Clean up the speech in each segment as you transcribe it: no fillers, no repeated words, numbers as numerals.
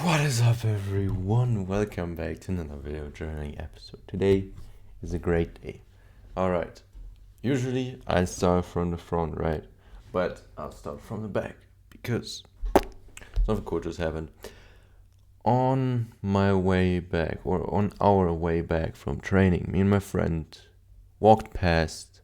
What is up, everyone? Welcome back to another video journaling episode. Today is a great day. Alright, usually I start from the front, right? But I'll start from the back because something cool just happened. On my way back, or on our way back from training, me and my friend walked past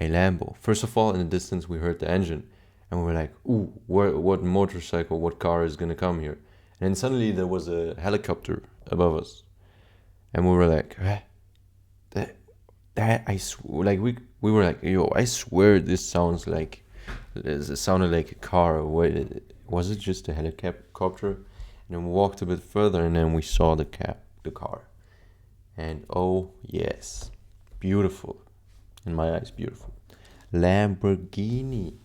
a Lambo. First of all, in the distance, we heard the engine and we were like, ooh, what motorcycle, what car is gonna come here? And then suddenly there was a helicopter above us, and we were like, we were like, yo, I swear this sounds like, it sounded like a car. Wait, was it just a helicopter? And then we walked a bit further, and then we saw the car, and oh yes, beautiful, in my eyes, beautiful, Lamborghini.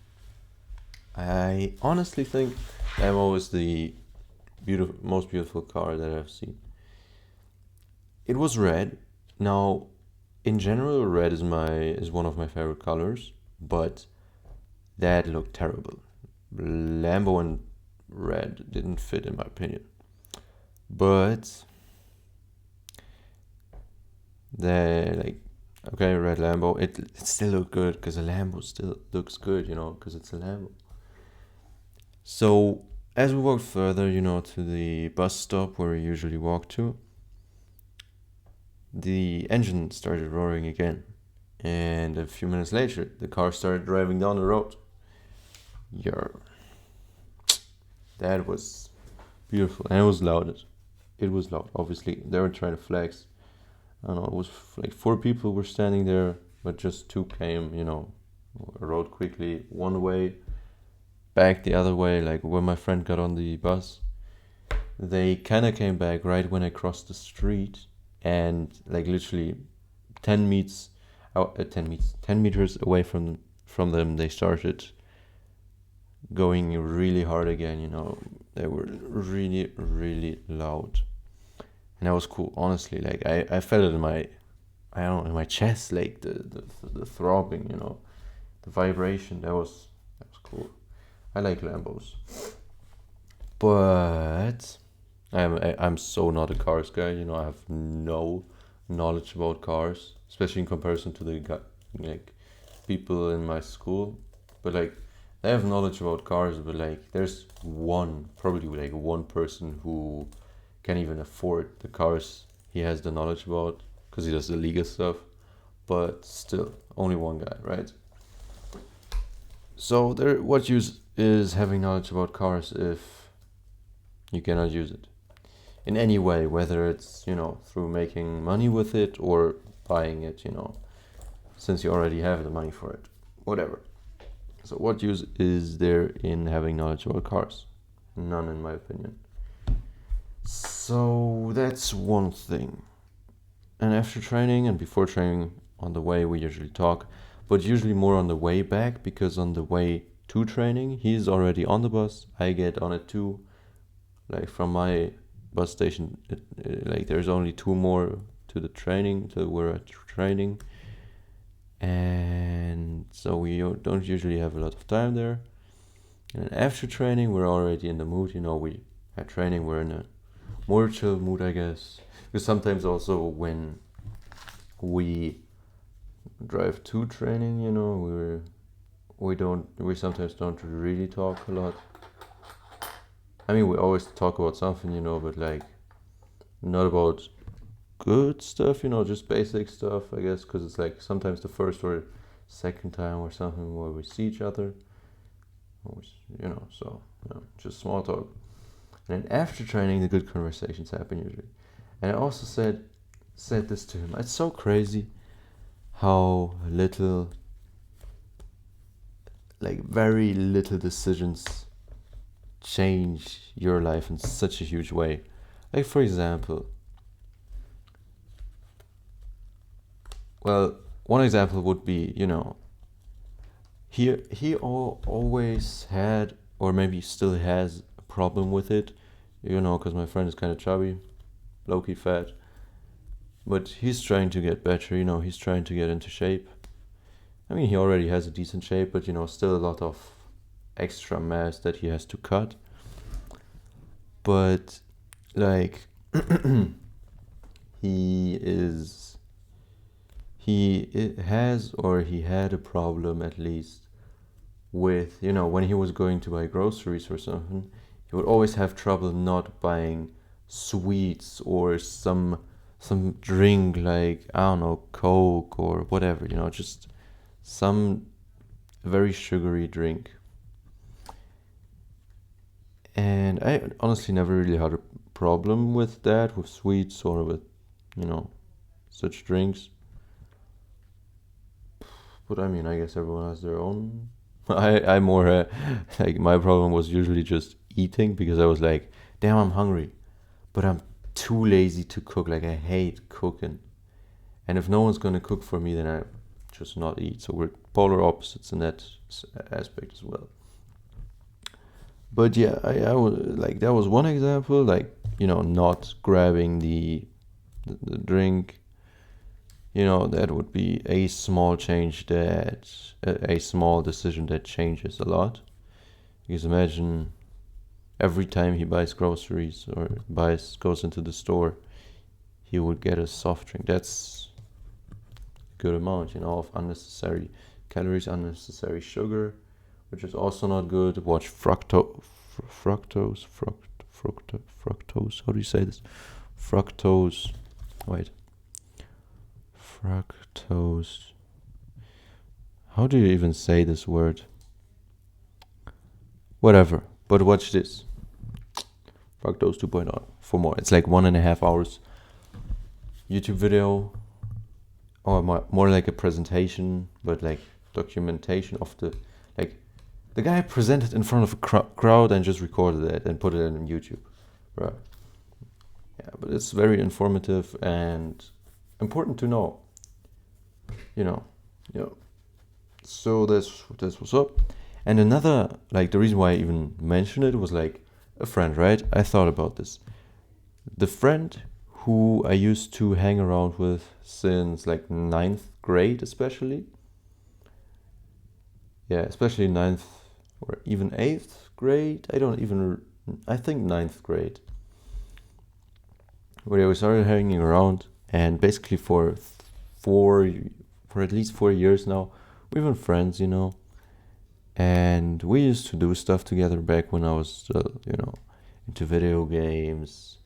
I honestly think Lambo is the most beautiful car that I've seen. It was red. Now, in general, red is one of my favorite colors, but that looked terrible. Lambo and red didn't fit, in my opinion. But okay, red Lambo. It still looked good because a Lambo still looks good, because it's a Lambo. So as we walked further, to the bus stop where we usually walk to, the engine started roaring again. And a few minutes later, the car started driving down the road. That was beautiful. And it was loud. It was loud. Obviously, they were trying to flex. I don't know, it was like 4 people were standing there, but just 2 came, rode quickly one way, back the other way. Like when my friend got on the bus, they kind of came back right when I crossed the street, and like literally 10 meters away from them, they started going really hard again. They were really, really loud, and that was cool. Honestly, like I felt it in my chest, like the throbbing, the vibration. That was cool. I like Lambos, but I'm so not a cars guy. I have no knowledge about cars, especially in comparison to the people in my school. But like, they have knowledge about cars, but like, there's probably like one person who can't even afford the cars he has the knowledge about because he does the legal stuff. But still, only one guy, right? So what use is having knowledge about cars if you cannot use it in any way, whether it's through making money with it or buying it, since you already have the money for it, whatever. So what use is there in having knowledge about cars? None, in my opinion. So that's one thing. And after training and before training, on the way we usually talk, but usually more on the way back, because on the way to training, he's already on the bus. I get on it too. Like from my bus station, like there's only 2 more to the training, to where at training. And so we don't usually have a lot of time there. And after training, we're already in the mood. We at training, we're in a more chill mood, I guess. Because sometimes also when we drive to training, we sometimes don't really talk a lot. I mean, we always talk about something, but like not about good stuff, just basic stuff, I guess, because it's like sometimes the first or second time or something where we see each other, just small talk. And then after training, the good conversations happen usually. And I also said this to him. It's so crazy how little, like very little decisions change your life in such a huge way. Like for example, well, one example would be, he always had, or maybe still has, a problem with it, because my friend is kind of chubby, low-key fat, but he's trying to get better, he's trying to get into shape. I mean, he already has a decent shape, but still a lot of extra mass that he has to cut. But like he is has, or he had a problem at least with, when he was going to buy groceries or something, he would always have trouble not buying sweets or some drink, like, I don't know, Coke or whatever, just some very sugary drink. And I honestly never really had a problem with that, with sweets or with, you know, such drinks. But I mean, I guess everyone has their own. I more like, my problem was usually just eating, because I was like, damn, I'm hungry, but I'm too lazy to cook. Like, I hate cooking, and if no one's gonna cook for me, then I just not eat. So we're polar opposites in that aspect as well. But yeah, I would like, that was one example. Like, not grabbing the drink. That would be a small change, that a small decision that changes a lot. Because imagine every time he buys groceries or goes into the store, he would get a soft drink. That's a good amount, of unnecessary calories, unnecessary sugar, which is also not good. Watch fructose. How do you say this? Fructose. Wait. Fructose. How do you even say this word? Whatever. But watch this. Fructose 2.0 for more. It's like 1.5 hours YouTube video, or more like a presentation, but like documentation of the guy presented in front of a crowd and just recorded it and put it on YouTube. Right. Yeah, but it's very informative and important to know. Yeah. So that's what's up. And another, like, the reason why I even mentioned it was like a friend, right? I thought about this. The friend who I used to hang around with since like ninth grade, especially. Yeah, especially ninth or even eighth grade. I think ninth grade. Where we started hanging around, and basically for at least 4 years now, we've been friends, and we used to do stuff together back when I was still, into video games.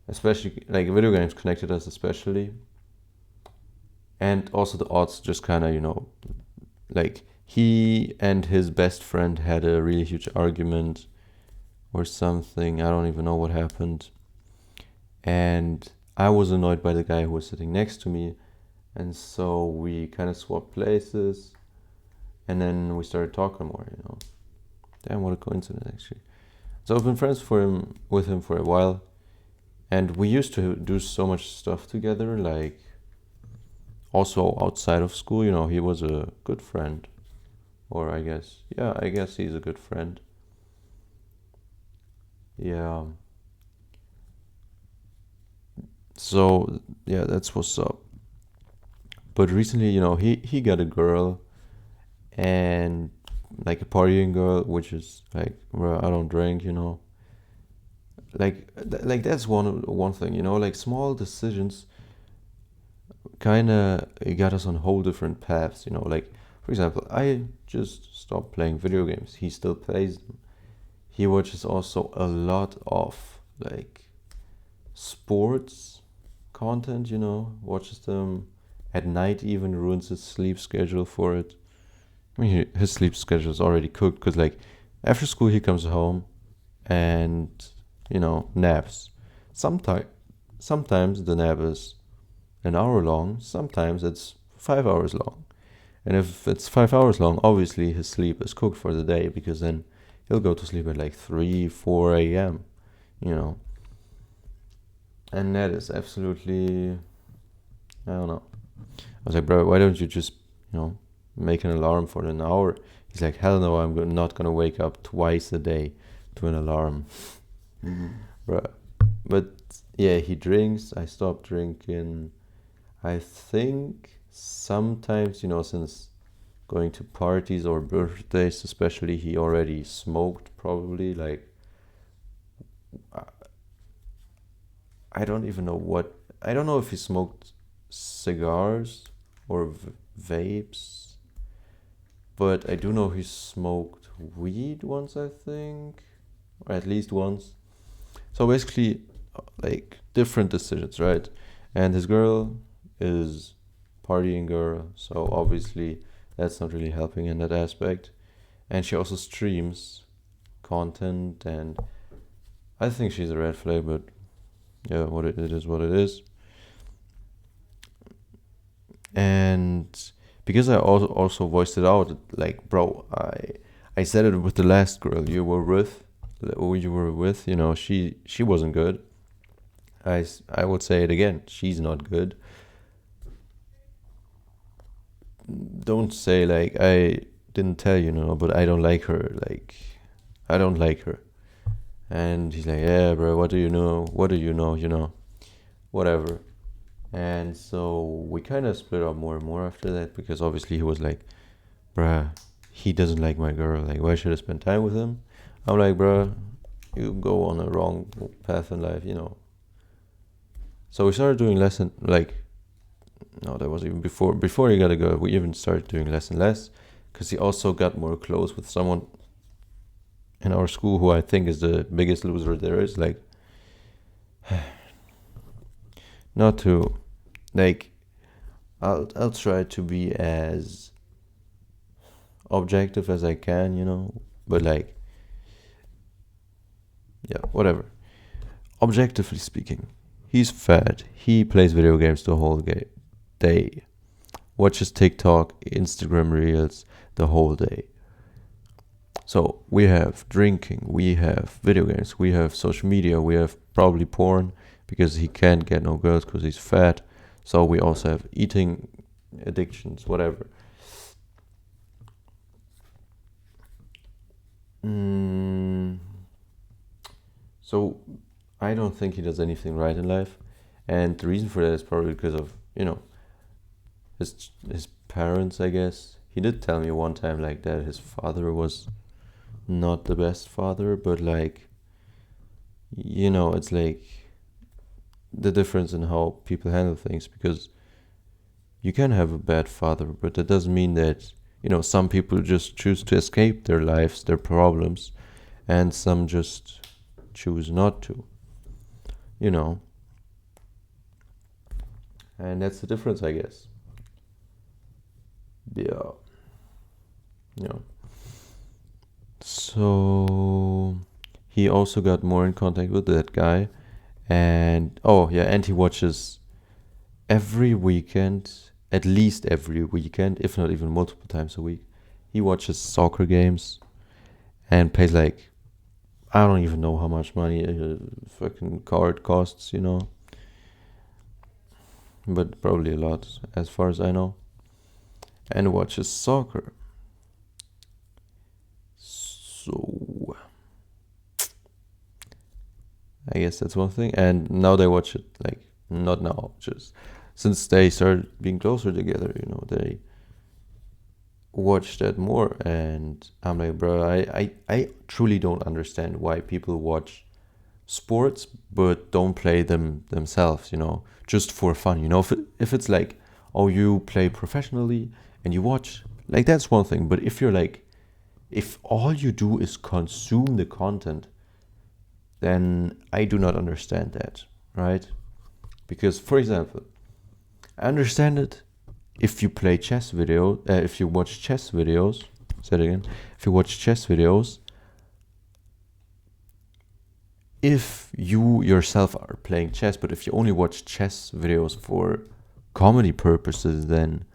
Especially, like, video games connected us, especially. And also the odds just kind of, like, he and his best friend had a really huge argument or something. I don't even know what happened. And I was annoyed by the guy who was sitting next to me. And so we kind of swapped places. And then we started talking more, Damn, what a coincidence, actually. So I've been friends with him for a while. And we used to do so much stuff together, like, also outside of school. He was a good friend. Or I guess he's a good friend. Yeah. So, yeah, that's what's up. But recently, he got a girl, and like a partying girl, which is like, well, I don't drink, like that's one thing, like small decisions kind of got us on whole different paths, like, for example, I just stopped playing video games. He still plays them. He watches also a lot of like sports content, watches them at night, even ruins his sleep schedule for it. I mean, his sleep schedule is already cooked, because like after school he comes home and naps. Sometimes the nap is an hour long, sometimes it's 5 hours long. And if it's 5 hours long, obviously his sleep is cooked for the day, because then he'll go to sleep at like 3, 4 a.m., And that is absolutely, I don't know. I was like, bro, why don't you just, make an alarm for an hour? He's like, hell no, I'm not going to wake up twice a day to an alarm. Bro. But yeah, he drinks. I stopped drinking. I think sometimes, since going to parties or birthdays especially, he already smoked, probably. Like, I don't even know what. I don't know if he smoked cigars or vapes, but I do know he smoked weed once, I think, or at least once. So basically, like different decisions, right? And his girl is partying girl, so obviously that's not really helping in that aspect. And she also streams content, and I think she's a red flag, but yeah, it is what it is. And because I also voiced it out, like, bro, I said it with the last girl you were with, she wasn't good. I would say it again, she's not good. Don't say like I didn't tell you, but I don't like her. Like, I don't like her. And he's like, yeah, bro, what do you know? What do you know? Whatever. And so we kind of split up more and more after that because obviously he was like, bruh, he doesn't like my girl. Like, why should I spend time with him? I'm like, bruh, you go on a wrong path in life. So we started doing less and like, no, that was even before he got a girl. We even started doing less and less because he also got more close with someone in our school who I think is the biggest loser there is. Like, not to, like, I'll try to be as objective as I can, but like, yeah, whatever. Objectively speaking, he's fat. He plays video games the whole day. Watches TikTok, Instagram Reels the whole day. So we have drinking, we have video games, we have social media, we have probably porn because he can't get no girls because he's fat. So we also have eating addictions, whatever. So I don't think he does anything right in life, and the reason for that is probably because of his parents, I guess. He did tell me one time like that his father was not the best father, but like it's like the difference in how people handle things because you can have a bad father, but that doesn't mean that some people just choose to escape their lives, their problems, and some just choose not to, you know. And that's the difference, I guess. Yeah. Yeah. So he also got more in contact with that guy, and oh yeah, and he watches every weekend, at least every weekend, if not even multiple times a week. He watches soccer games and pays like I don't even know how much money a fucking card costs, but probably a lot as far as I know. And watches soccer. So I guess that's one thing. And now they watch it like not now, just since they started being closer together, they watch that more. And I'm like, bro, I truly don't understand why people watch sports but don't play them themselves, just for fun. If it's like, oh, you play professionally and you watch, like, that's one thing. But if you're like, if all you do is consume the content, then I do not understand that, right? Because, for example, I understand it if you play if you watch chess videos. Say it again. If you watch chess videos, if you yourself are playing chess, but if you only watch chess videos for comedy purposes, then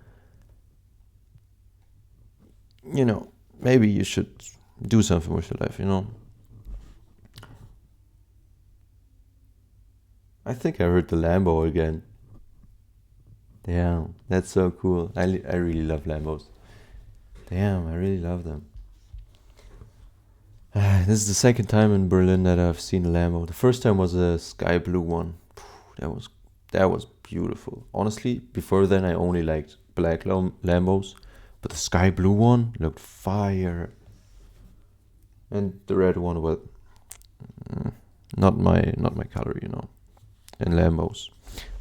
maybe you should do something with your life. I think I heard the Lambo again. Damn, that's so cool. I really love Lambos. Damn, I really love them. This is the second time in Berlin that I've seen a Lambo. The first time was a sky blue one. That was beautiful. Honestly, before then I only liked black Lambos, but the sky blue one looked fire. And the red one, well, not my color. in Lambos.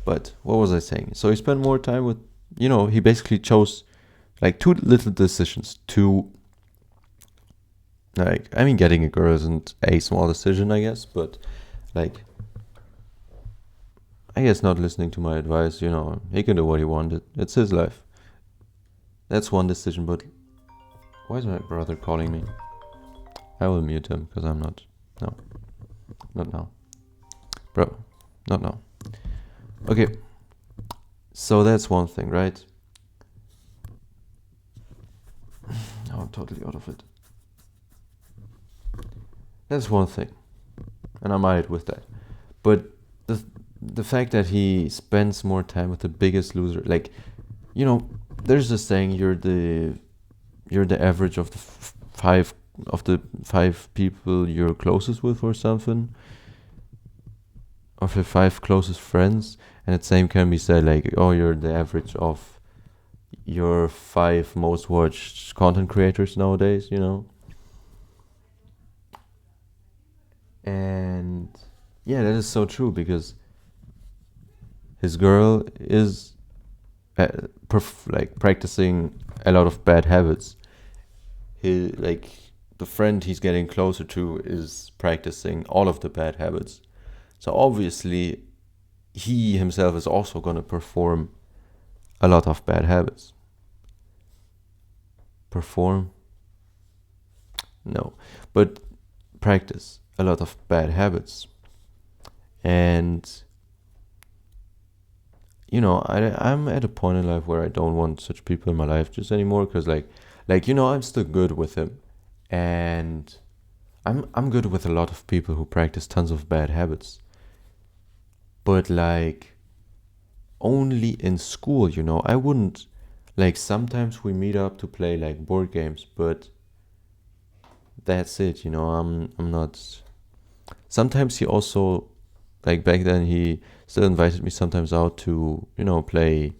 But what was I saying? So he spent more time with, he basically chose like two little decisions. Getting a girl isn't a small decision, I guess, but like, I guess not listening to my advice, he can do what he wanted. It's his life. That's one decision, but why is my brother calling me? I will mute him because I'm not. No. Not now. Bro, not now. Okay. So that's one thing, right? I'm totally out of it. That's one thing. And I'm alright with that. But the fact that he spends more time with the biggest loser, like, there's this saying, you're the average of the five people you're closest with or something, of your five closest friends, and the same can be said like, oh, you're the average of your five most watched content creators nowadays, and yeah, that is so true, because his girl is practicing a lot of bad habits. The friend he's getting closer to is practicing all of the bad habits. So obviously, he himself is also going to perform a lot of bad habits. Perform? No. But practice a lot of bad habits. And, I'm at a point in life where I don't want such people in my life just anymore, because I'm still good with him. And I'm good with a lot of people who practice tons of bad habits. But only in school, I wouldn't, sometimes we meet up to play board games, but that's it, I'm not. Sometimes he also, back then, he still invited me sometimes out to, play,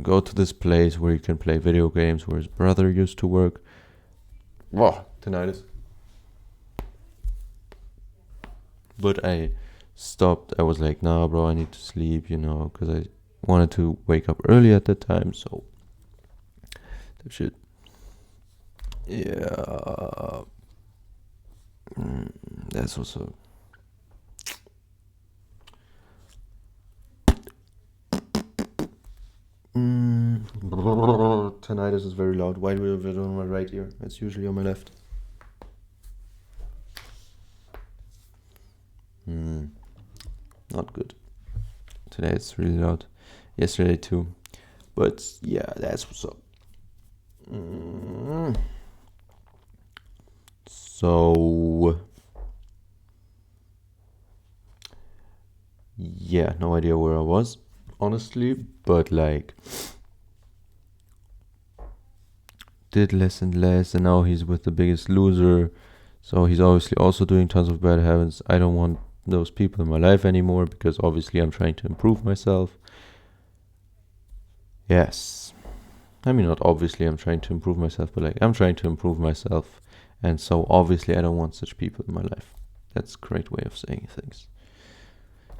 go to this place where you can play video games, where his brother used to work. Whoa, tinnitus. But I stopped. I was like, nah, bro, I need to sleep, because I wanted to wake up early at that time. So that shit. Yeah. That's also. Tinnitus is very loud. Why do we have it on my right ear? It's usually on my left. Not good. Today it's really loud. Yesterday too. But yeah, that's what's up. So yeah, no idea where I was, honestly, but did less and less, and now he's with the biggest loser, so he's obviously also doing tons of bad habits. I don't want those people in my life anymore, because obviously I'm trying to improve myself. Yes, I mean, not obviously I'm trying to improve myself, but I'm trying to improve myself, and so obviously I don't want such people in my life. That's a great way of saying things.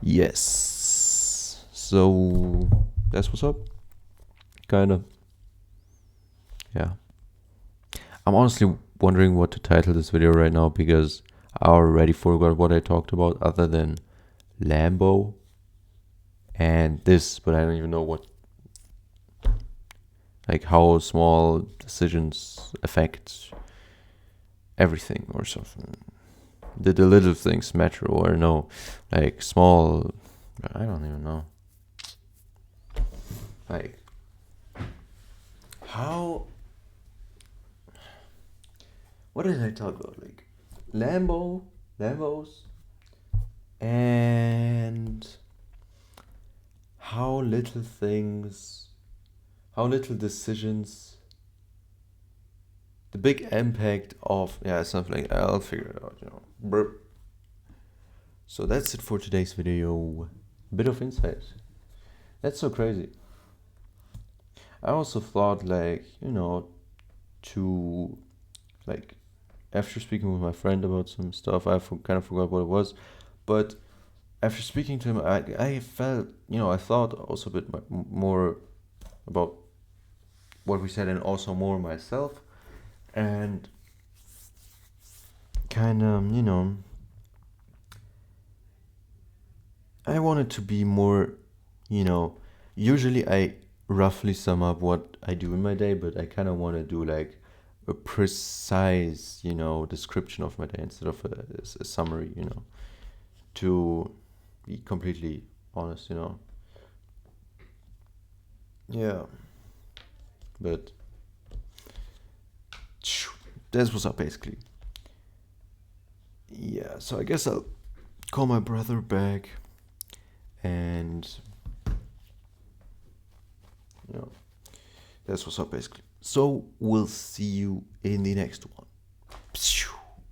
Yes, so that's what's up, kind of. Yeah, I'm honestly wondering what to title this video right now, because I already forgot what I talked about other than Lambo and this, but I don't even know what, how small decisions affect everything or something. Did the little things matter, or no? Small, I don't even know. How? What did I talk about? Lambos, and how little decisions, the big impact of, something like that. I'll figure it out, Burp. So that's it for today's video. Bit of insight. That's so crazy. I also thought, to, after speaking with my friend about some stuff, I kind of forgot what it was, but after speaking to him, I felt, I thought also a bit more about what we said and also more myself. And kind of, I wanted to be more, you know, usually I roughly sum up what I do in my day, but I kind of want to do like a precise, description of my day instead of a summary, to be completely honest. Yeah, but that's what's up basically. Yeah, so I guess I'll call my brother back and, you know, that's what's up basically. So we'll see you in the next one.